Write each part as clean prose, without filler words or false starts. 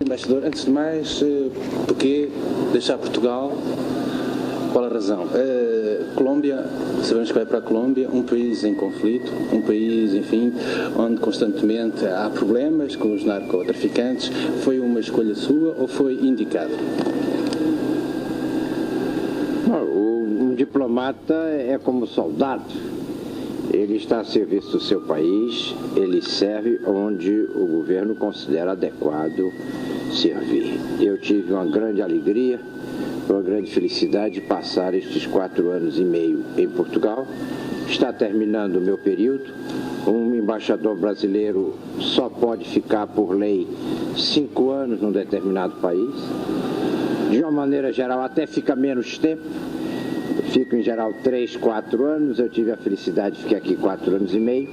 Embaixador, antes de mais, porquê deixar Portugal? Qual a razão? Colômbia, sabemos que vai para a Colômbia, um país em conflito, um país, enfim, onde constantemente há problemas com os narcotraficantes. Foi uma escolha sua ou foi indicado? Um diplomata é como soldado. Ele está a serviço do seu país, ele serve onde o governo considera adequado servir. Eu tive uma grande alegria, uma grande felicidade de passar estes 4 anos e meio em Portugal. Está terminando o meu período. Um embaixador brasileiro só pode ficar, por lei, 5 anos num determinado país. De uma maneira geral, até fica menos tempo. Fico, em geral, 3, 4 anos. Eu tive a felicidade de ficar aqui 4 anos e meio.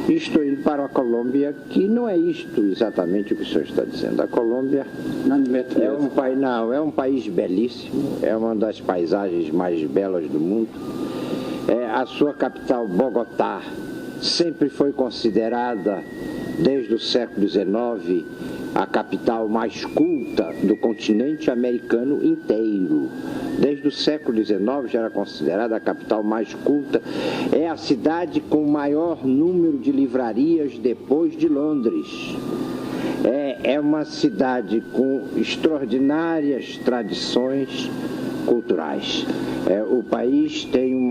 E estou indo para a Colômbia, que não é isto exatamente o que o senhor está dizendo. A Colômbia é um país belíssimo, é uma das paisagens mais belas do mundo. A sua capital, Bogotá, sempre foi considerada, desde o século XIX, a capital mais culta do continente americano inteiro. Desde o século XIX já era considerada a capital mais culta. É a cidade com o maior número de livrarias depois de Londres. É uma cidade com extraordinárias tradições culturais. O país tem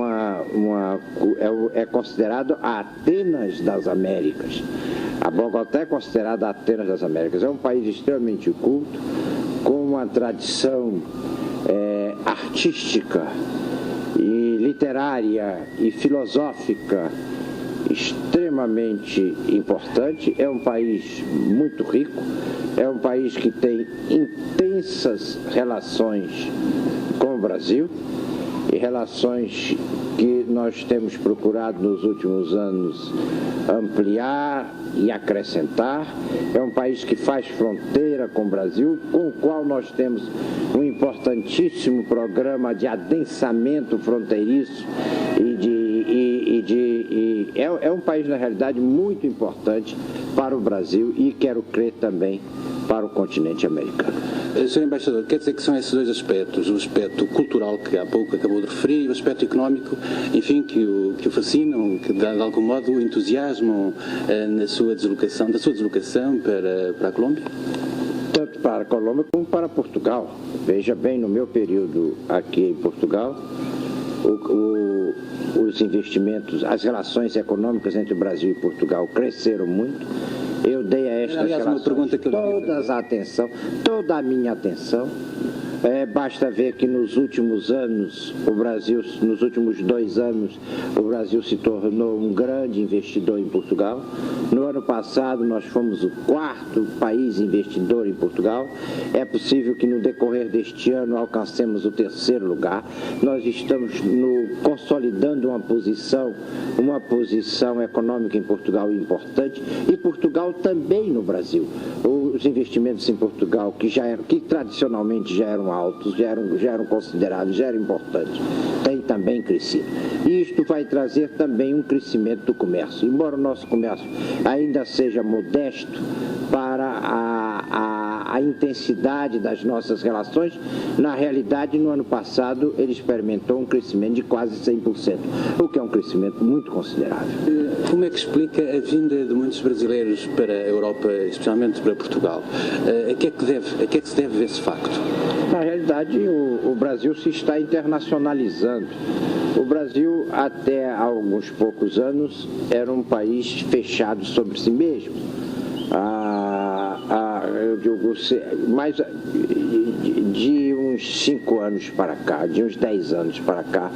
é considerado a Atenas das Américas. A Bogotá é considerada a Atenas das Américas. É um país extremamente culto, com uma tradição artística e literária e filosófica extremamente importante. É um país muito rico, é um país que tem intensas relações com o Brasil, e relações que nós temos procurado nos últimos anos ampliar e acrescentar. É um país que faz fronteira com o Brasil, com o qual nós temos um importantíssimo programa de adensamento fronteiriço é um país, na realidade, muito importante para o Brasil e, quero crer, também para o continente americano. Sr. Embaixador, quer dizer que são esses dois aspectos, o aspecto cultural, que há pouco acabou de referir, e o aspecto económico, enfim, que o fascinam, que de algum modo o entusiasmam da sua deslocação para a Colômbia? Tanto para a Colômbia como para Portugal. Veja bem, no meu período aqui em Portugal, os investimentos, as relações econômicas entre o Brasil e Portugal cresceram muito. Eu dei a estas relações toda a minha atenção. Basta ver que nos últimos anos, nos últimos 2 anos, o Brasil se tornou um grande investidor em Portugal. No ano passado, nós fomos o 4º país investidor em Portugal. É possível que no decorrer deste ano alcancemos o 3º lugar. Nós estamos consolidando uma posição econômica em Portugal importante, e Portugal também no Brasil. Os investimentos em Portugal, que tradicionalmente já eram altos, já eram considerados, já eram importantes, tem também crescido. E isto vai trazer também um crescimento do comércio. Embora o nosso comércio ainda seja modesto para a intensidade das nossas relações, na realidade, no ano passado, ele experimentou um crescimento de quase 100%, o que é um crescimento muito considerável. Como é que explica a vinda de muitos brasileiros para a Europa, especialmente para Portugal? A que é que se deve esse facto? Na realidade, o Brasil se está internacionalizando. O Brasil, até há alguns poucos anos, era um país fechado sobre si mesmo. Mas de uns 5 anos para cá, de uns 10 anos para cá,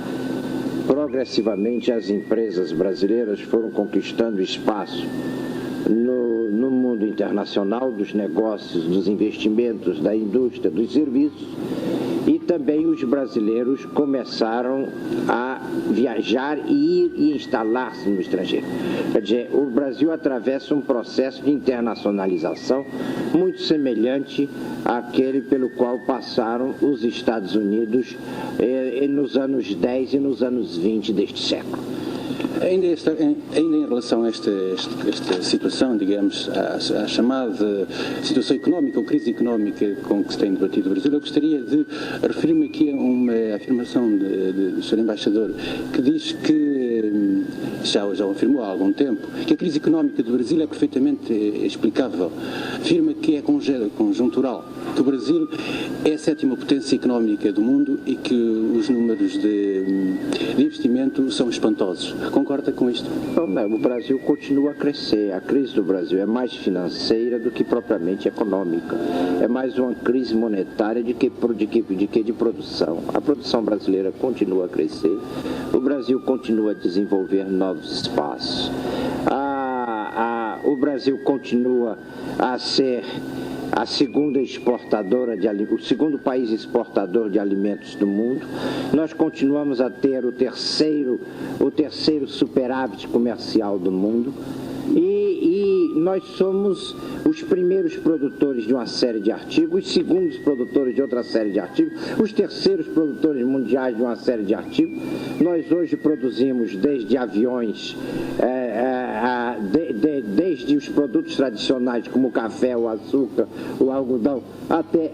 progressivamente as empresas brasileiras foram conquistando espaço no mundo internacional dos negócios, dos investimentos, da indústria, dos serviços, e também os brasileiros começaram a viajar e ir e instalar-se no estrangeiro. Quer dizer, o Brasil atravessa um processo de internacionalização muito semelhante àquele pelo qual passaram os Estados Unidos nos anos 10 e nos anos 20 deste século. Ainda em relação a esta situação, digamos, à chamada situação económica ou crise económica com que se tem debatido o Brasil, eu gostaria de referir-me aqui a uma afirmação do Sr. Embaixador, que diz que, já o afirmou há algum tempo, que a crise económica do Brasil é perfeitamente explicável. Afirma que é conjuntural, que o Brasil é a 7ª potência económica do mundo e que os números de investimento são espantosos. Concorda com isto? Não, o Brasil continua a crescer. A crise do Brasil é mais financeira do que propriamente econômica. É mais uma crise monetária de produção. A produção brasileira continua a crescer. O Brasil continua a desenvolver novos espaços. O Brasil continua a ser a segunda exportadora o segundo país exportador de alimentos do mundo. Nós continuamos a ter o terceiro superávit comercial do mundo. E nós somos os primeiros produtores de uma série de artigos, os segundos produtores de outra série de artigos, os terceiros produtores mundiais de uma série de artigos. Nós hoje produzimos desde aviões, desde os produtos tradicionais como o café, o açúcar, o algodão,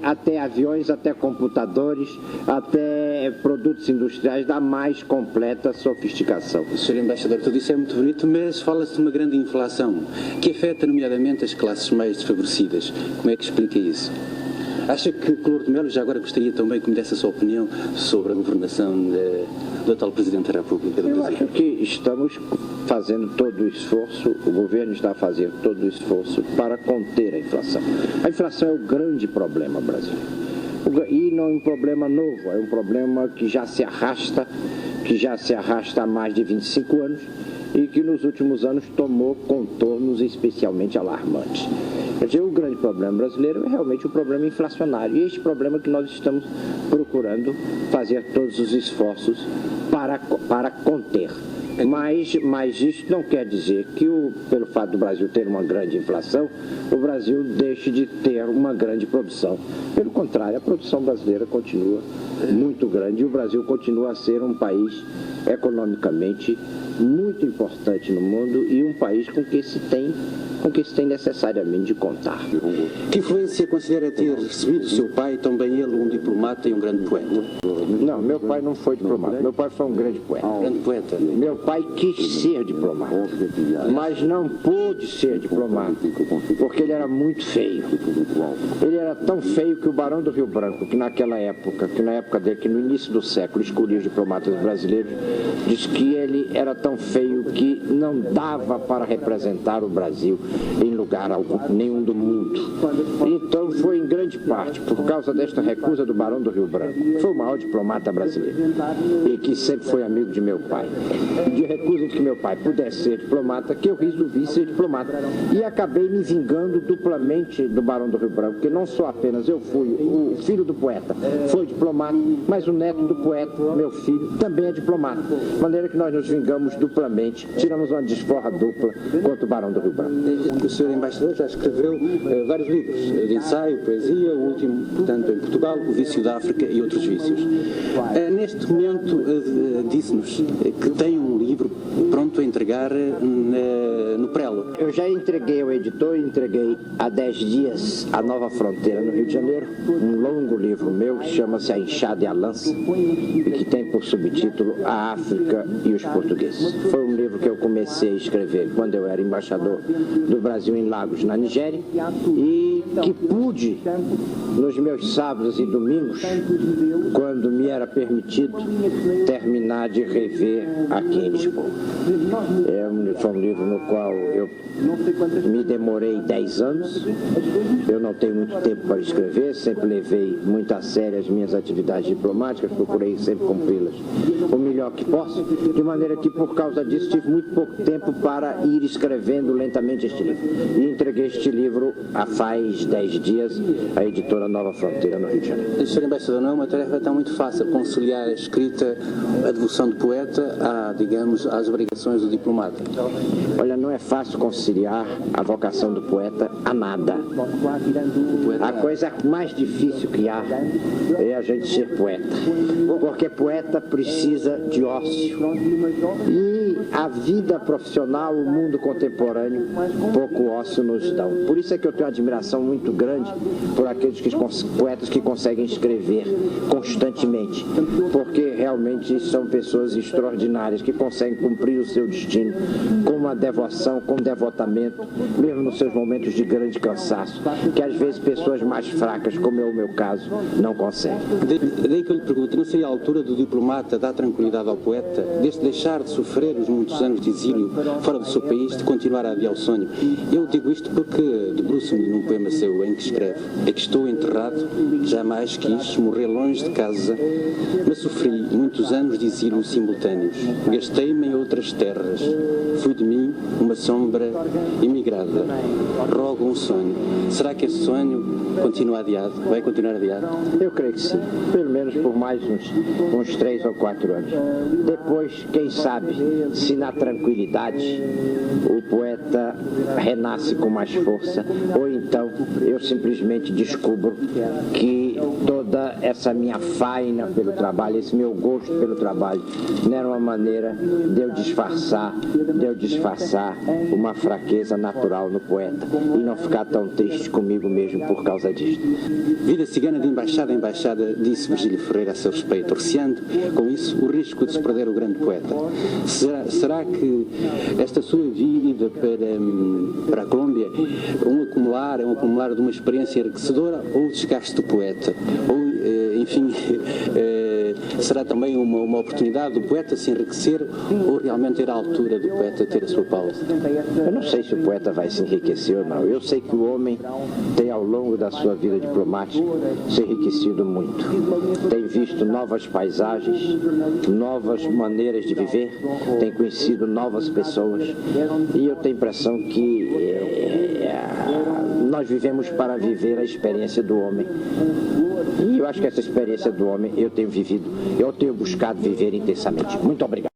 até aviões, até computadores, até produtos industriais da mais completa sofisticação. Sr. Embaixador, tudo isso é muito bonito, mas fala-se de uma grande inflação que afeta nomeadamente as classes mais desfavorecidas. Como é que explica isso? Acha que Clouro de Melo, já agora gostaria também que me desse a sua opinião sobre a governação do atual Presidente da República do Brasil? Eu acho que estamos fazendo todo o esforço, o governo está fazendo todo o esforço para conter a inflação. A inflação é o grande problema brasileiro. E não é um problema novo, é um problema que já se arrasta há mais de 25 anos e que nos últimos anos tomou contornos especialmente alarmantes. Quer dizer, o grande problema brasileiro é realmente o problema inflacionário. E este problema que nós estamos procurando fazer todos os esforços para conter. Mas isso não quer dizer que, pelo fato do Brasil ter uma grande inflação, o Brasil deixe de ter uma grande produção. Pelo contrário, a produção brasileira continua muito grande e o Brasil continua a ser um país economicamente muito importante no mundo e um país com que se tem necessariamente de contar. Que influência considera ter recebido do seu pai, também ele um diplomata e um grande poeta? Não, meu pai não foi diplomata, meu pai foi um grande poeta. Grande poeta. Meu pai quis ser diplomata, mas não pôde ser diplomata, porque ele era muito feio. Ele era tão feio que o Barão do Rio Branco, que na época dele, que no início do século escolhia os diplomatas brasileiros, disse que ele era tão feio que não dava para representar o Brasil em lugar nenhum do mundo. Então foi em grande parte por causa desta recusa do Barão do Rio Branco, que foi o maior diplomata brasileiro e que sempre foi amigo de meu pai, de recusa de que meu pai pudesse ser diplomata, que eu resolvi ser diplomata e acabei me vingando duplamente do Barão do Rio Branco, porque não só apenas eu fui o filho do poeta, foi diplomata, mas o neto do poeta, meu filho, também é diplomata, de maneira que nós nos vingamos duplamente, tiramos uma desforra dupla contra o Barão do Rio Branco. O Sr. Embaixador já escreveu vários livros de ensaio, poesia, o último, portanto, em Portugal, O Vício da África e Outros Vícios. Neste momento, disse-nos que tem um livro pronto a entregar no Prelo. Eu já entreguei ao editor, entreguei há 10 dias A Nova Fronteira, no Rio de Janeiro, um longo livro meu que chama-se A Enxada e a Lança e que tem por subtítulo A África e os Portugueses. Foi um livro que eu comecei a escrever quando eu era embaixador do Brasil em Lagos, na Nigéria, e que pude, nos meus sábados e domingos, quando me era permitido, terminar de rever aqui em Lisboa. Foi um livro no qual eu me demorei 10 anos, eu não tenho muito tempo para escrever, sempre levei muito a sério as minhas atividades diplomáticas, procurei sempre cumpri-las o melhor que posso, de maneira que por causa disso tive muito pouco tempo para ir escrevendo lentamente este livro. E entreguei este livro faz esses 10 dias a editora Nova Fronteira, no Rio de Janeiro. Sr. Embaixador, não é uma tarefa tão muito fácil conciliar a escrita, a devoção do poeta, digamos, às obrigações do diplomata. Olha, não é fácil conciliar a vocação do poeta a nada. A coisa mais difícil que há é a gente ser poeta, porque poeta precisa de ócio. E a vida profissional, o mundo contemporâneo, pouco ócio nos dão. Por isso é que eu tenho uma admiração muito grande por aqueles poetas que conseguem escrever constantemente, porque realmente são pessoas extraordinárias que conseguem cumprir o seu destino com uma devoção, com devotamento, mesmo nos seus momentos de grande cansaço, que às vezes pessoas mais fracas, como é o meu caso, não conseguem. Daí que eu lhe pergunto, não seria a altura do diplomata dar tranquilidade ao poeta, desde deixar de sofrer os muitos anos de exílio fora do seu país, de continuar a adiar o sonho? Eu digo isto porque debruço-me num poema seu em que escreve: é que estou enterrado, jamais quis morrer longe de casa, mas sofri muitos anos de exílio simultâneos, gastei-me em outras terras, fui de mim uma sombra imigrada, rogo um sonho. Será que esse sonho continua adiado? Vai continuar adiado? Eu creio que sim, pelo menos por mais uns 3 ou 4 anos. Depois, quem sabe, se na tranquilidade o poeta renasce com mais força, ou então eu simplesmente descubro que toda essa minha faina pelo trabalho, esse meu gosto pelo trabalho, não era uma maneira de eu disfarçar uma fraqueza natural no poeta e não ficar tão triste comigo mesmo por causa disso. Vida cigana de embaixada a embaixada, disse Virgílio Ferreira a seu respeito, receando com isso o risco de se perder o grande poeta. Será que esta sua vida para a Colômbia é um acumular de uma experiência enriquecedora ou o desgaste do poeta? Ou, enfim, será também uma oportunidade do poeta se enriquecer ou realmente ir à altura do poeta ter a sua pausa? Eu não sei se o poeta vai se enriquecer ou não. Eu sei que o homem tem, ao longo da sua vida diplomática, se enriquecido muito. Tem visto novas paisagens, novas maneiras de viver, tem conhecido novas pessoas e eu tenho a impressão que nós vivemos para viver a experiência do homem. E eu acho que essa experiência do homem eu tenho vivido, eu tenho buscado viver intensamente. Muito obrigado.